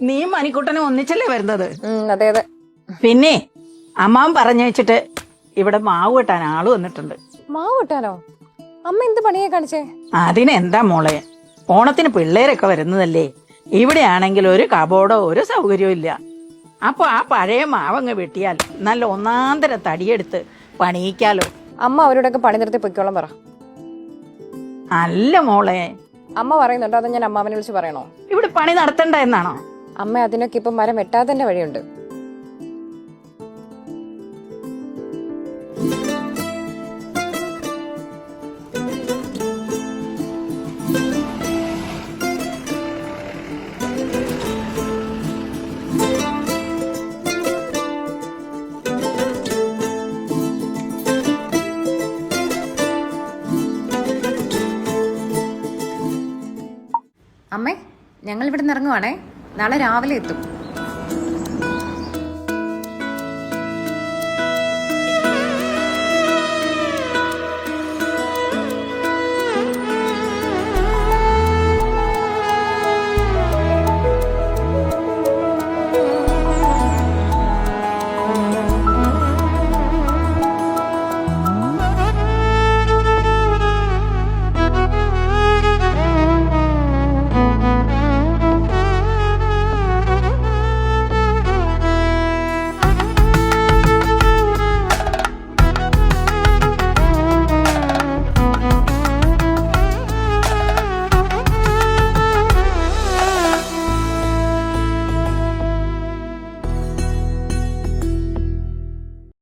നീ മണിക്കുട്ടനും ഒന്നിച്ചല്ലേ വരുന്നത്? അതെ അതെ. പിന്നെ അമ്മാവൻ പറഞ്ഞയച്ചിട്ട് ഇവിടെ മാവ് വെട്ടാൻ ആള് വന്നിട്ടുണ്ട്. മാവ് വെട്ടാനോ? അമ്മ എന്ത് പണിയാ കാണിച്ചേ? അതിനെന്താ മോളെ, ഓണത്തിന് പിള്ളേരൊക്കെ വരുന്നതല്ലേ. ഇവിടെയാണെങ്കിൽ ഒരു കബോർഡോ ഒരു സൗകര്യവും ഇല്ല. അപ്പൊ ആ പഴയ മാവങ്ങ് വെട്ടിയാൽ നല്ല ഒന്നാന്തര തടിയെടുത്ത് പണിയിക്കാലോ. അമ്മ അവരോടൊക്കെ പണി നിർത്തി പൊയ്ക്കോളം പറ. അല്ല മോളെ, അമ്മ പറയുന്നുണ്ടോ അതോ ഞാൻ അമ്മാവനെ വിളിച്ച് പറയണോ? ഇവിടെ പണി നടത്തണ്ട എന്നാണോ? അമ്മ അതിനൊക്കെ ഇപ്പൊ മരം വെട്ടാതെ തന്നെ വഴിയുണ്ട്. അമ്മേ, ഞങ്ങൾ ഇവിടെ നിന്ന് ഇറങ്ങുവാണേ. നാളെ രാവിലെ എത്തും.